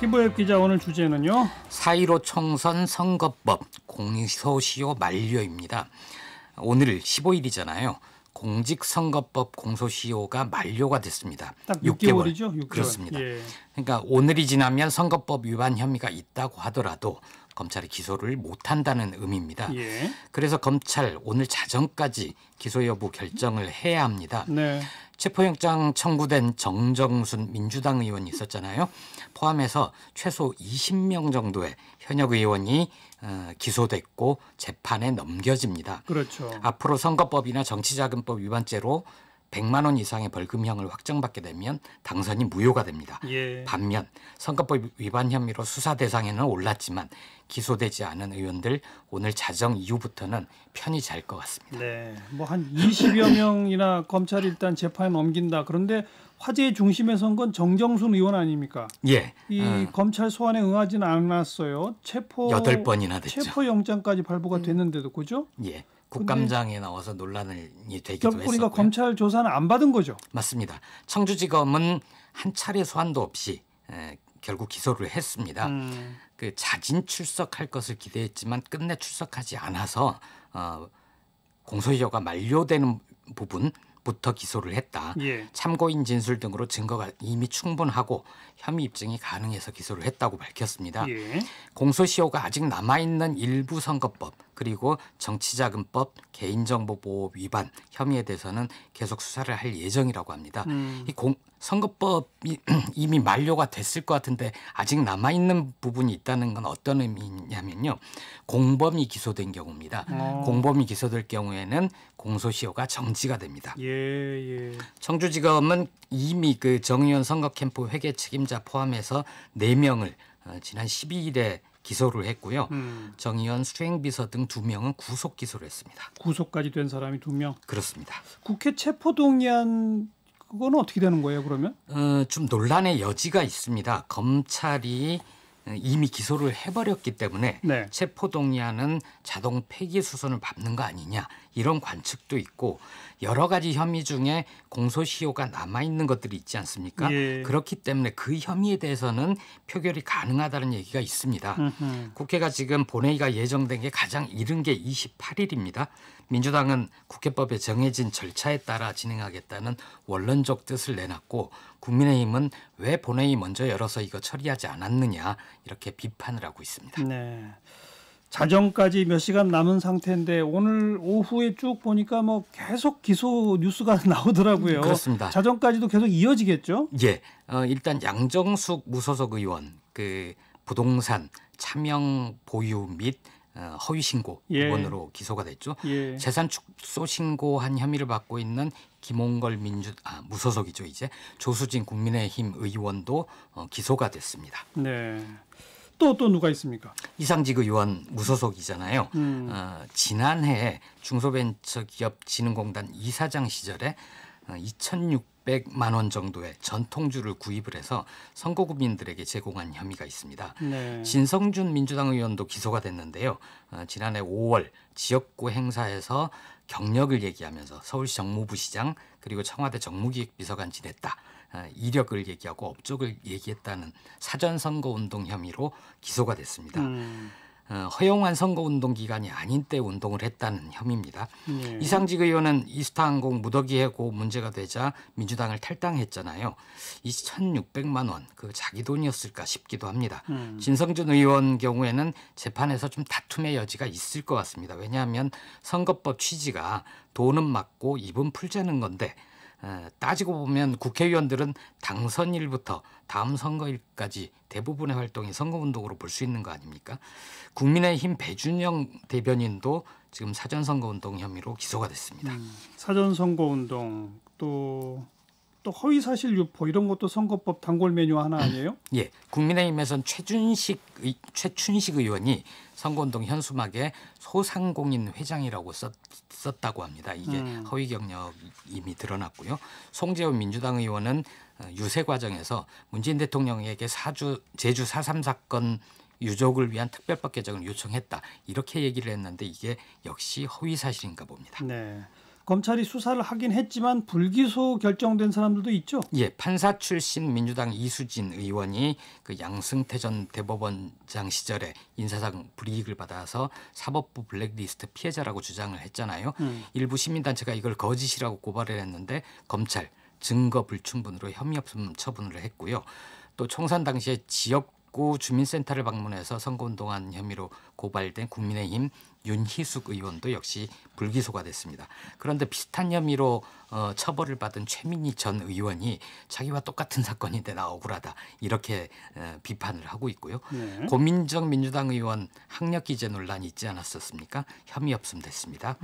김보엽 기자, 오늘 주제는요? 4.15 총선 선거법 공소시효 만료입니다. 오늘 15일이잖아요. 공직선거법 공소시효가 만료가 됐습니다. 딱 6개월이죠? 6개월. 그렇습니다. 예. 그러니까 오늘이 지나면 선거법 위반 혐의가 있다고 하더라도 검찰이 기소를 못한다는 의미입니다. 예. 그래서 검찰 오늘 자정까지 기소 여부 결정을 해야 합니다. 네. 체포영장 청구된 정정순 민주당 의원이 있었잖아요. 포함해서 최소 20명 정도의 현역 의원이 기소됐고 재판에 넘겨집니다. 그렇죠. 앞으로 선거법이나 정치자금법 위반죄로 100만 원 이상의 벌금형을 확정받게 되면 당선이 무효가 됩니다. 예. 반면 선거법 위반 혐의로 수사 대상에는 올랐지만 기소되지 않은 의원들 오늘 자정 이후부터는 편히 잘 것 같습니다. 네. 뭐 한 20여 명이나 검찰이 일단 재판에 넘긴다. 그런데 화제의 중심에 선 건 정정순 의원 아닙니까? 예. 이 검찰 소환에 응하지는 않았어요. 8번이나 됐죠. 체포영장까지 발부가 됐는데도, 그죠? 예. 국감장에 나와서 논란이 되기도 그러니까 했었고요. 검찰 조사는 안 받은 거죠? 맞습니다. 청주지검은 한 차례 소환도 없이 결국 기소를 했습니다. 그 자진 출석할 것을 기대했지만 끝내 출석하지 않아서 공소시효가 만료되는 부분부터 기소를 했다. 예. 참고인 진술 등으로 증거가 이미 충분하고 혐의 입증이 가능해서 기소를 했다고 밝혔습니다. 예. 공소시효가 아직 남아있는 일부 선거법 그리고 정치자금법 개인정보보호 위반 혐의에 대해서는 계속 수사를 할 예정이라고 합니다. 이 선거법이 이미 만료가 됐을 것 같은데 아직 남아있는 부분이 있다는 건 어떤 의미냐면요. 공범이 기소된 경우입니다. 공범이 기소될 경우에는 공소시효가 정지가 됩니다. 예. 청주지검은 이미 그 정 의원 선거 캠프 회계 책임자 포함해서 4명을 지난 12일에 기소를 했고요. 정 의원 수행비서 등 2명은 구속 기소를 했습니다. 구속까지 된 사람이 2명. 그렇습니다. 국회 체포동의안 그거는 어떻게 되는 거예요, 그러면? 좀 논란의 여지가 있습니다. 검찰이 이미 기소를 해버렸기 때문에 네. 체포동의안은 자동 폐기 수순을 밟는 거 아니냐 이런 관측도 있고 여러 가지 혐의 중에 공소시효가 남아있는 것들이 있지 않습니까? 예. 그렇기 때문에 그 혐의에 대해서는 표결이 가능하다는 얘기가 있습니다. 국회가 지금 본회의가 예정된 게 가장 이른 게 28일입니다. 민주당은 국회법에 정해진 절차에 따라 진행하겠다는 원론적 뜻을 내놨고 국민의힘은 왜 본회의 먼저 열어서 이거 처리하지 않았느냐 이렇게 비판을 하고 있습니다. 네. 자정까지 몇 시간 남은 상태인데 오늘 오후에 쭉 보니까 뭐 계속 기소 뉴스가 나오더라고요. 그렇습니다. 자정까지도 계속 이어지겠죠? 예. 일단 양정숙 무소속 의원 그 부동산 차명 보유 및 허위 신고 의원으로 기소가 됐죠. 예. 재산 축소 신고한 혐의를 받고 있는 김홍걸 무소속이죠. 이제 조수진 국민의힘 의원도 기소가 됐습니다. 네. 또 누가 있습니까? 이상직 의원 무소속이잖아요. 지난해 중소벤처기업진흥공단 이사장 시절에 2,600만 원 정도의 전통주를 구입을 해서 선거구민들에게 제공한 혐의가 있습니다. 네. 진성준 민주당 의원도 기소가 됐는데요. 지난해 5월 지역구 행사에서 경력을 얘기하면서 서울시 정무부시장 그리고 청와대 정무기획비서관 지냈다. 이력을 얘기하고 업적을 얘기했다는 사전선거운동 혐의로 기소가 됐습니다. 허용한 선거운동 기간이 아닌 때 운동을 했다는 혐의입니다. 네. 이상직 의원은 이스타항공 무더기 해고 문제가 되자 민주당을 탈당했잖아요. 2,600만 원, 그 자기 돈이었을까 싶기도 합니다. 진성준 의원 경우에는 재판에서 좀 다툼의 여지가 있을 것 같습니다. 왜냐하면 선거법 취지가 돈은 맞고 입은 풀자는 건데 따지고 보면 국회의원들은 당선일부터 다음 선거일까지 대부분의 활동이 선거운동으로 볼 수 있는 거 아닙니까? 국민의힘 배준영 대변인도 지금 사전선거운동 혐의로 기소가 됐습니다. 사전선거운동 또 허위사실 유포 이런 것도 선거법 단골 메뉴 하나 아니에요? 예, 국민의힘에선 최춘식 의원이 선거운동 현수막에 소상공인 회장이라고 썼다고 합니다. 이게 허위 경력 이미 드러났고요. 송재호 민주당 의원은 유세 과정에서 문재인 대통령에게 제주 4.3 사건 유족을 위한 특별법 개정을 요청했다. 이렇게 얘기를 했는데 이게 역시 허위 사실인가 봅니다. 네. 검찰이 수사를 하긴 했지만 불기소 결정된 사람들도 있죠. 예, 판사 출신 민주당 이수진 의원이 그 양승태 전 대법원장 시절에 인사상 불이익을 받아서 사법부 블랙리스트 피해자라고 주장을 했잖아요. 일부 시민단체가 이걸 거짓이라고 고발을 했는데 검찰 증거 불충분으로 혐의 없음 처분을 했고요. 또 총선 당시에 지역구 주민센터를 방문해서 선거운동한 혐의로 고발된 국민의힘 윤희숙 의원도 역시 불기소가 됐습니다. 그런데 비슷한 혐의로 처벌을 받은 최민희 전 의원이 자기와 똑같은 사건인데 나 억울하다 이렇게 비판을 하고 있고요. 네. 고민정 민주당 의원 학력기재 논란이 있지 않았었습니까? 혐의 없음 됐습니다.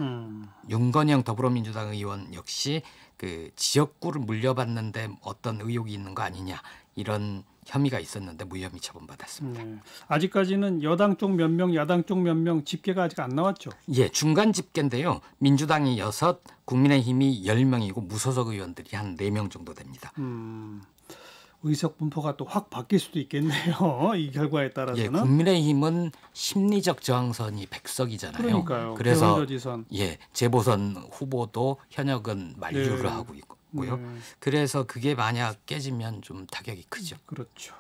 윤건영 더불어민주당 의원 역시 그 지역구를 물려받는데 어떤 의혹이 있는 거 아니냐 이런 혐의가 있었는데 무혐의 처분받았습니다. 아직까지는 여당 쪽 몇 명, 야당 쪽 몇 명 집계가 아직 안 나왔죠. 예, 중간 집계인데요. 민주당이 6, 국민의힘이 10명이고 무소속 의원들이 한 4명 정도 됩니다. 의석 분포가 또 확 바뀔 수도 있겠네요. 이 결과에 따라서는. 예, 국민의힘은 심리적 저항선이 100석이잖아요. 그러니까요. 그래서 대선저지선. 예, 재보선 후보도 현역은 만류를 네. 하고 있고요. 그래서 그게 만약 깨지면 좀 타격이 크죠. 그렇죠.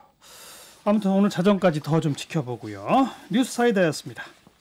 아무튼 오늘 자정까지 더 좀 지켜보고요. 뉴스사이다였습니다.